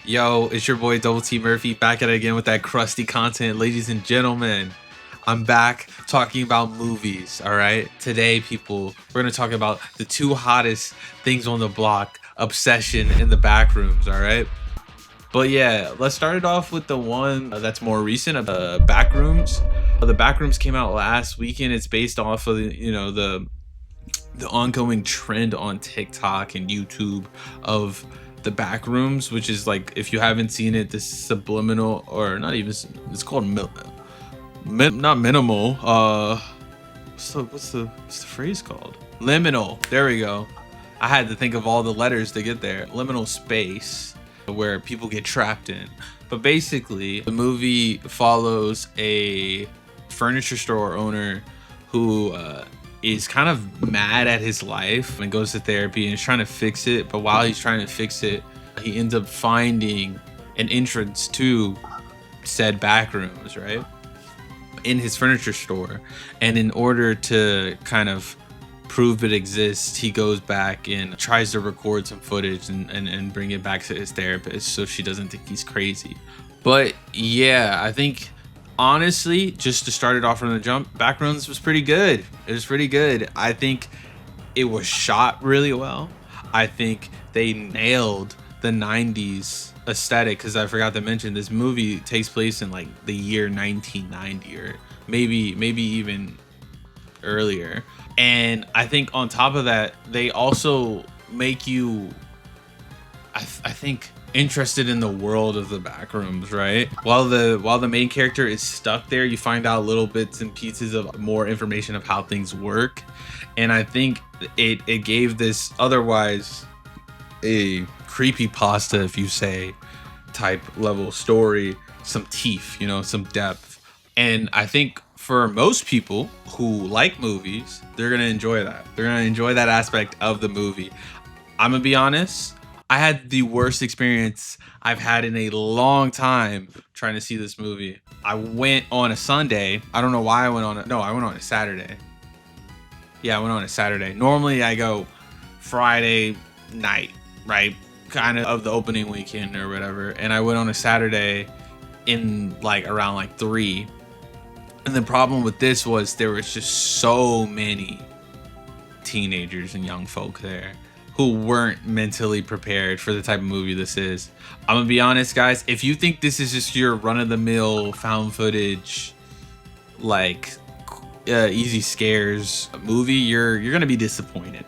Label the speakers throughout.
Speaker 1: Yo, it's your boy Double T Murphy back at it again with that crusty content. Ladies and gentlemen, I'm back talking about movies, all right? Today, people, we're going to talk about the two hottest things on the block, Obsession and the Backrooms, all right? But yeah, let's start it off with the one that's more recent, Backrooms. The Backrooms came out last weekend. It's based off of, the ongoing trend on TikTok and YouTube of the Backrooms, which is like, if you haven't seen it, this subliminal, or not even, it's called not minimal, what's the phrase called? Liminal. There we go. I had to think of all the letters to get there. Liminal space where people get trapped in. But basically, the movie follows a furniture store owner who is kind of mad at his life and goes to therapy and is trying to fix it. But while he's trying to fix it, he ends up finding an entrance to said backrooms, right, in his furniture store. And in order to kind of prove it exists, he goes back and tries to record some footage and bring it back to his therapist so she doesn't think he's crazy. But yeah, I think honestly, just to start it off from the jump, Backrooms was pretty good. It was pretty good. I think it was shot really well. I think they nailed the 90s aesthetic, because I forgot to mention this movie takes place in like the year 1990 or maybe even earlier. And I think on top of that, they also make you, I think, interested in the world of the Backrooms, right? While the main character is stuck there, you find out little bits and pieces of more information of how things work. And I think it gave this otherwise a creepypasta, if you say, type level story some teeth, some depth. And I think for most people who like movies, they're gonna enjoy that. They're gonna enjoy that aspect of the movie. I'm gonna be honest, I had the worst experience I've had in a long time trying to see this movie. I went on a Sunday. I don't know why I went on a Saturday. Yeah, I went on a Saturday. Normally I go Friday night, right? Kind of the opening weekend or whatever. And I went on a Saturday in like around like 3. And the problem with this was there was just so many teenagers and young folk there who weren't mentally prepared for the type of movie this is. I'm gonna be honest, guys. If you think this is just your run-of-the-mill found footage, like easy scares movie, you're gonna be disappointed.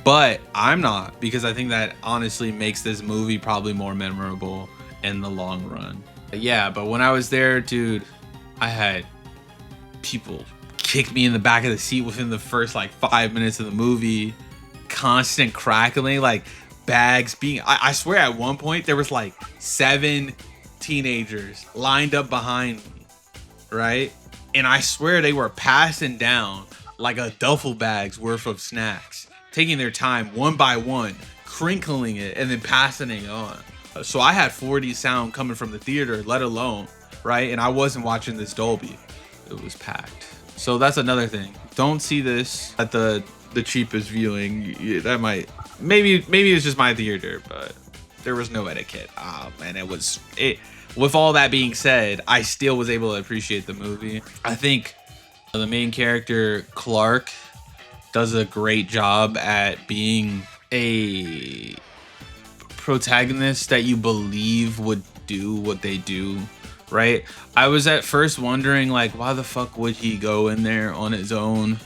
Speaker 1: But I'm not, because I think that honestly makes this movie probably more memorable in the long run. Yeah, but when I was there, dude, I had people kick me in the back of the seat within the first like 5 minutes of the movie. Constant crackling, like bags being, I swear at one point there was like 7 teenagers lined up behind me, right? And I swear they were passing down like a duffel bag's worth of snacks, taking their time one by one, crinkling it and then passing it on. So I had 4D sound coming from the theater, let alone, right? And I wasn't watching this Dolby. It was packed. So that's another thing. Don't see this at the cheapest viewing. That might, maybe it's just my theater, but there was no etiquette. Oh man, it with all that being said, I still was able to appreciate the movie. I think the main character Clark does a great job at being a protagonist that you believe would do what they do, right? I was at first wondering like, why the fuck would he go in there on his own?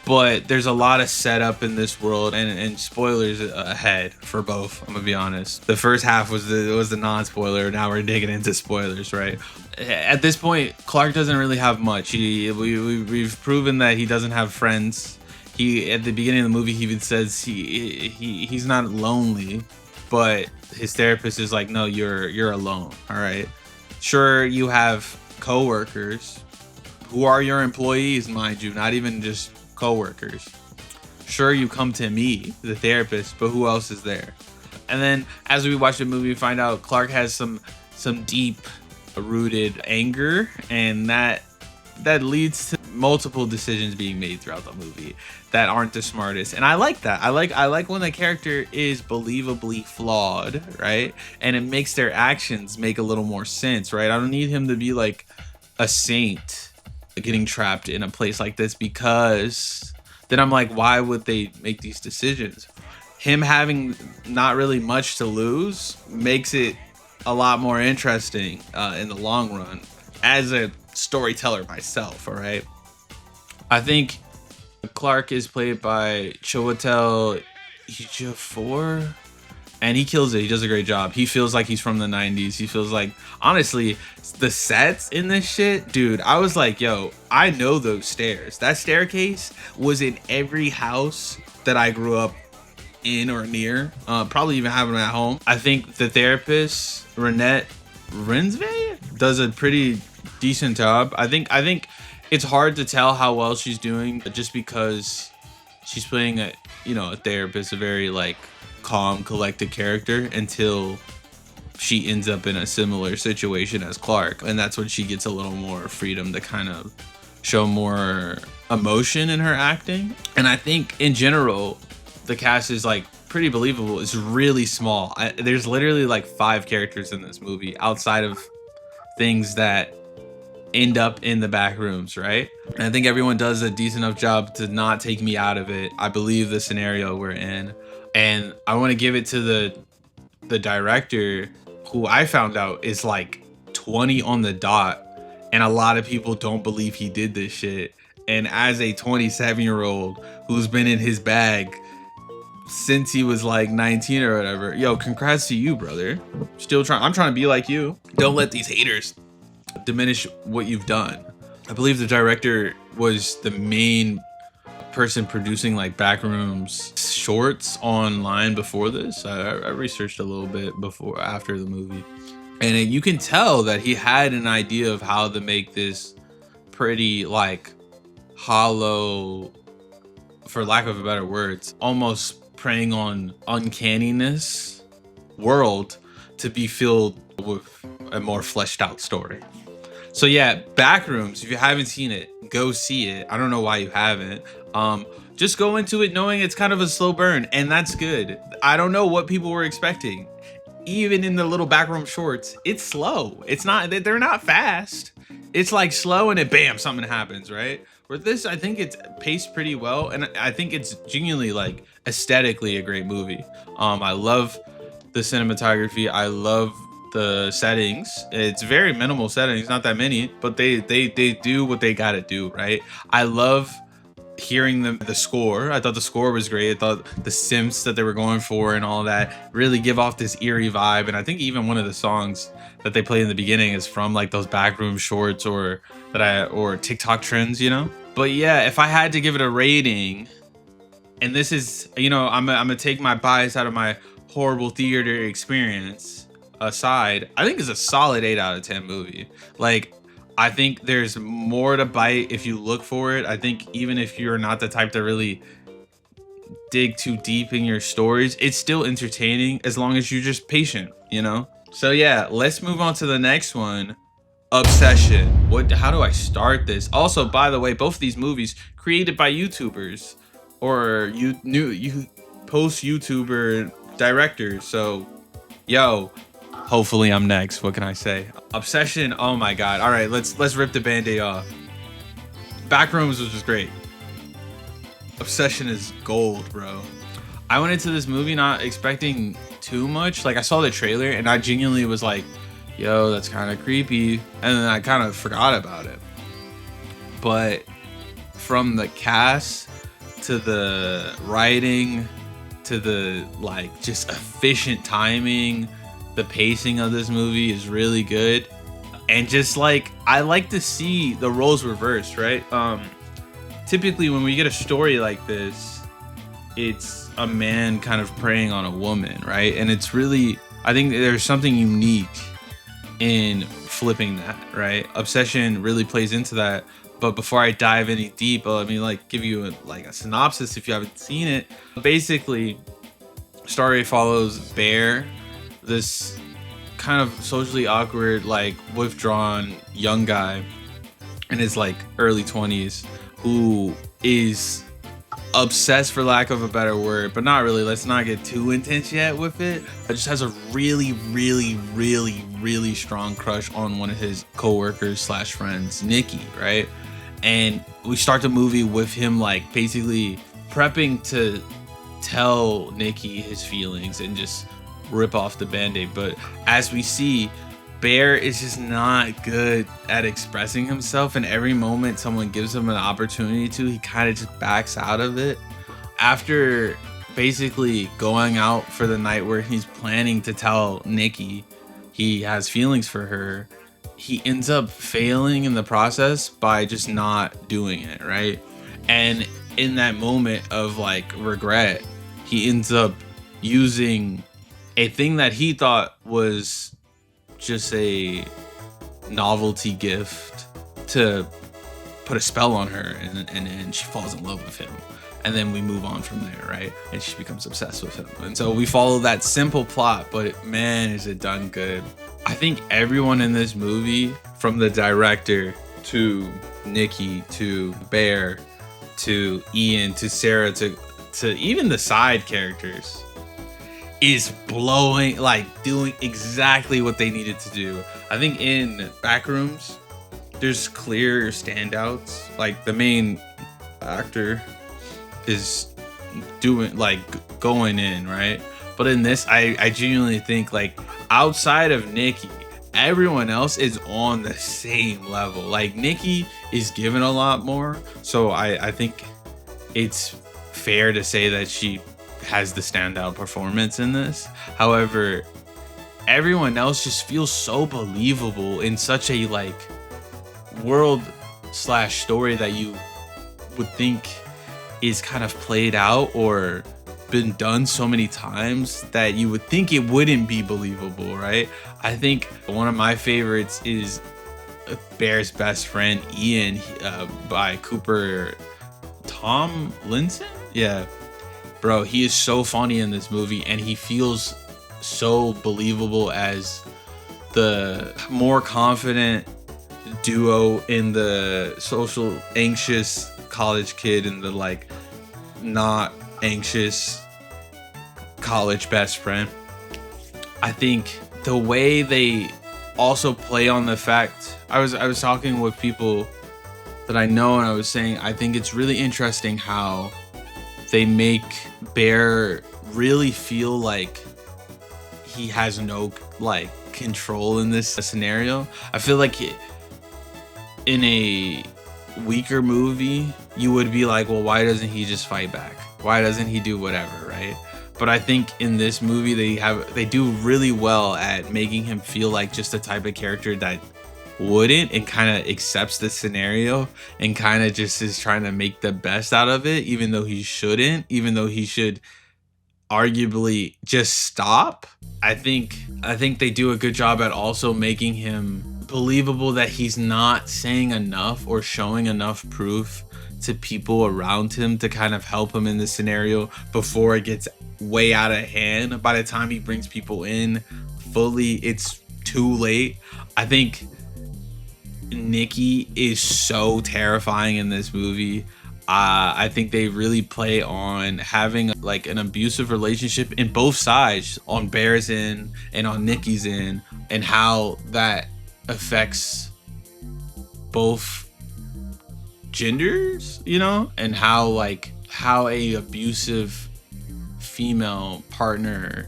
Speaker 1: But there's a lot of setup in this world, and spoilers ahead for both. I'm gonna be honest. The first half was the non-spoiler. Now we're digging into spoilers, right? At this point, Clark doesn't really have much. We've proven that he doesn't have friends. He, at the beginning of the movie, he even says he's not lonely, but his therapist is like, no, you're alone. All right. Sure, you have coworkers who are your employees, mind you, not even just co-workers. Sure, you come to me, the therapist, but who else is there? And then as we watch the movie, we find out Clark has some deep rooted anger, and that that leads to multiple decisions being made throughout the movie that aren't the smartest. And I like that. I like when the character is believably flawed, right? And it makes their actions make a little more sense, right? I don't need him to be like a saint getting trapped in a place like this, because then I'm like, why would they make these decisions? Him having not really much to lose makes it a lot more interesting in the long run as a storyteller myself. All right, I think Clark is played by Chiwetel Ejiofor, and he kills it. He does a great job. He feels like he's from the 90s. He feels like, honestly, the sets in this shit, dude, I was like, yo, I know those stairs. That staircase was in every house that I grew up in or near, probably even have them at home. I think the therapist, Renette Rensve, does a pretty decent job. I think it's hard to tell how well she's doing just because she's playing a therapist, a very like calm, collected character, until she ends up in a similar situation as Clark, and that's when she gets a little more freedom to kind of show more emotion in her acting. And I think in general the cast is like pretty believable. It's really small. There's literally like 5 characters in this movie outside of things that end up in the back rooms, right? And I think everyone does a decent enough job to not take me out of it. I believe the scenario we're in, and I want to give it to the director, who I found out is like 20 on the dot, and a lot of people don't believe he did this shit. And as a 27-year-old who's been in his bag since he was like 19 or whatever, yo, congrats to you, brother. I'm trying to be like you. Don't let these haters diminish what you've done. I believe the director was the main person producing like Backrooms shorts online before this. I researched a little bit after the movie, and you can tell that he had an idea of how to make this pretty like hollow, for lack of a better words, almost preying on uncanniness world to be filled with a more fleshed out story. So yeah, Backrooms, if you haven't seen it, go see it. I don't know why you haven't. Just go into it knowing it's kind of a slow burn, and that's good. I don't know what people were expecting. Even in the little backroom shorts, it's slow. They're not fast. It's like slow and then bam, something happens, right? With this, I think it's paced pretty well, and I think it's genuinely like aesthetically a great movie. I love the cinematography. I love the settings. It's very minimal settings, not that many, but they do what they gotta do, right? I love hearing the score. I thought the score was great. I thought the synths that they were going for and all that really give off this eerie vibe. And I think even one of the songs that they play in the beginning is from like those backroom shorts or TikTok trends, you know? But yeah, if I had to give it a rating, and this is, I'm gonna take my bias out of my horrible theater experience aside, I think it's a solid 8 out of 10 movie. Like, I think there's more to bite if you look for it. I think even if you're not the type to really dig too deep in your stories, it's still entertaining as long as you're just patient, So yeah, let's move on to the next one. Obsession. How do I start this? Also, by the way, both of these movies created by YouTubers or post YouTuber directors. So, yo, hopefully I'm next. What can I say? Obsession. Oh my god. All right, let's rip the band-aid off. Backrooms was just great. Obsession is gold, bro. I went into this movie not expecting too much. Like, I saw the trailer and I genuinely was like, yo, that's kind of creepy. And then I kind of forgot about it. But from the cast to the writing to the like just efficient timing, the pacing of this movie is really good. And just like, I like to see the roles reversed, right? Typically when we get a story like this, it's a man kind of preying on a woman, right? And it's really, I think there's something unique in flipping that, right? Obsession really plays into that. But before I dive any deep, let me like give you a synopsis if you haven't seen it. Basically, story follows Bear, this kind of socially awkward, like withdrawn young guy in his like early 20s who is obsessed, for lack of a better word, but not really, let's not get too intense yet with it, but just has a really strong crush on one of his co-workers slash friends, Nikki, right? And we start the movie with him like basically prepping to tell Nikki his feelings and just rip off the band-aid. But as we see, Bear is just not good at expressing himself, and every moment someone gives him an opportunity to, he kind of just backs out of it. After basically going out for the night where he's planning to tell Nikki he has feelings for her, he ends up failing in the process by just not doing it, right? And in that moment of like regret, he ends up using a thing that he thought was just a novelty gift to put a spell on her, and she falls in love with him, and then we move on from there, right? And she becomes obsessed with him, and so we follow that simple plot, but man, is it done good. I think everyone in this movie, from the director to Nikki to Bear to Ian to Sarah to even the side characters, is blowing, like doing exactly what they needed to do. I think in Backrooms, there's clear standouts. Like the main actor is doing like going in, right? But in this, I genuinely think like outside of Nikki, everyone else is on the same level. Like Nikki is given a lot more, so I think it's fair to say that she has the standout performance in this. However, everyone else just feels so believable in such a like world slash story that you would think is kind of played out or been done so many times that you would think it wouldn't be believable, right? I think one of my favorites is Bear's best friend Ian by Cooper Tomlinson. Yeah, bro, he is so funny in this movie, and he feels so believable as the more confident duo in the social anxious college kid and the like not anxious college best friend. I think the way they also play on the fact, I was talking with people that I know, and I was saying I think it's really interesting how they make Bear really feel like he has no like control in this scenario. I feel like in a weaker movie you would be like, well, why doesn't he just fight back? Why doesn't he do whatever, right? But I think in this movie they do really well at making him feel like just the type of character that wouldn't, and kind of accepts the scenario and kind of just is trying to make the best out of it, even though he shouldn't, even though he should arguably just stop. I think they do a good job at also making him believable that he's not saying enough or showing enough proof to people around him to kind of help him in this scenario before it gets way out of hand. By the time he brings people in fully, it's too late. I think Nikki is so terrifying in this movie. I think they really play on having like an abusive relationship in both sides, on Bear's end and on Nikki's end, and how that affects both genders, you know, and how a abusive female partner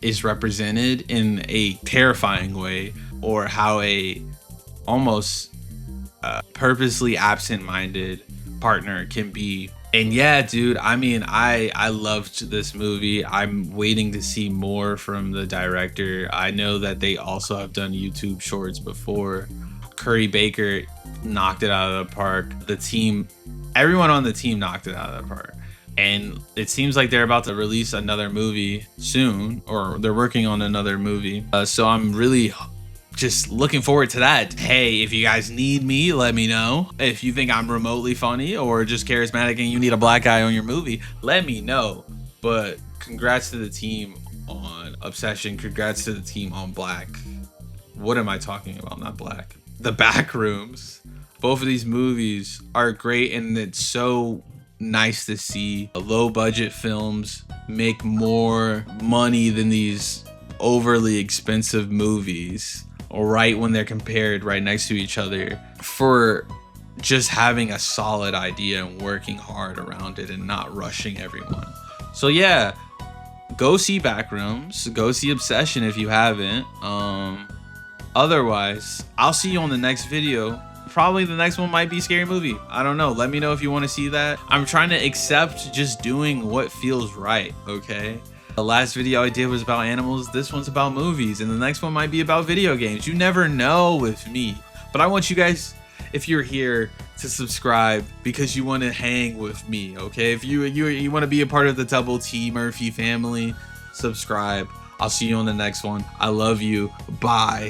Speaker 1: is represented in a terrifying way, or how a almost purposely absent-minded partner can be. And yeah, dude, I mean, I loved this movie. I'm waiting to see more from the director. I know that they also have done YouTube shorts before. Curry Baker knocked it out of the park. The team, everyone on the team knocked it out of the park. And it seems like they're about to release another movie soon, or they're working on another movie. So I'm really just looking forward to that. Hey, if you guys need me, let me know. If you think I'm remotely funny or just charismatic and you need a black guy on your movie, let me know. But congrats to the team on Obsession. Congrats to the team on Black. What am I talking about? Not Black. The Backrooms. Both of these movies are great, and it's so nice to see low budget films make more money than these overly expensive movies right when they're compared right next to each other, for just having a solid idea and working hard around it and not rushing everyone. So yeah, go see Backrooms, go see Obsession if you haven't. Otherwise, I'll see you on the next video. Probably the next one might be Scary Movie. I don't know. Let me know if you want to see that. I'm trying to accept just doing what feels right, okay? The last video I did was about animals. This one's about movies, and the next one might be about video games. You never know with me. But I want you guys, if you're here, to subscribe because you want to hang with me, okay? If you want to be a part of the Double T Murphy family, subscribe. I'll see you on the next one. I love you. Bye.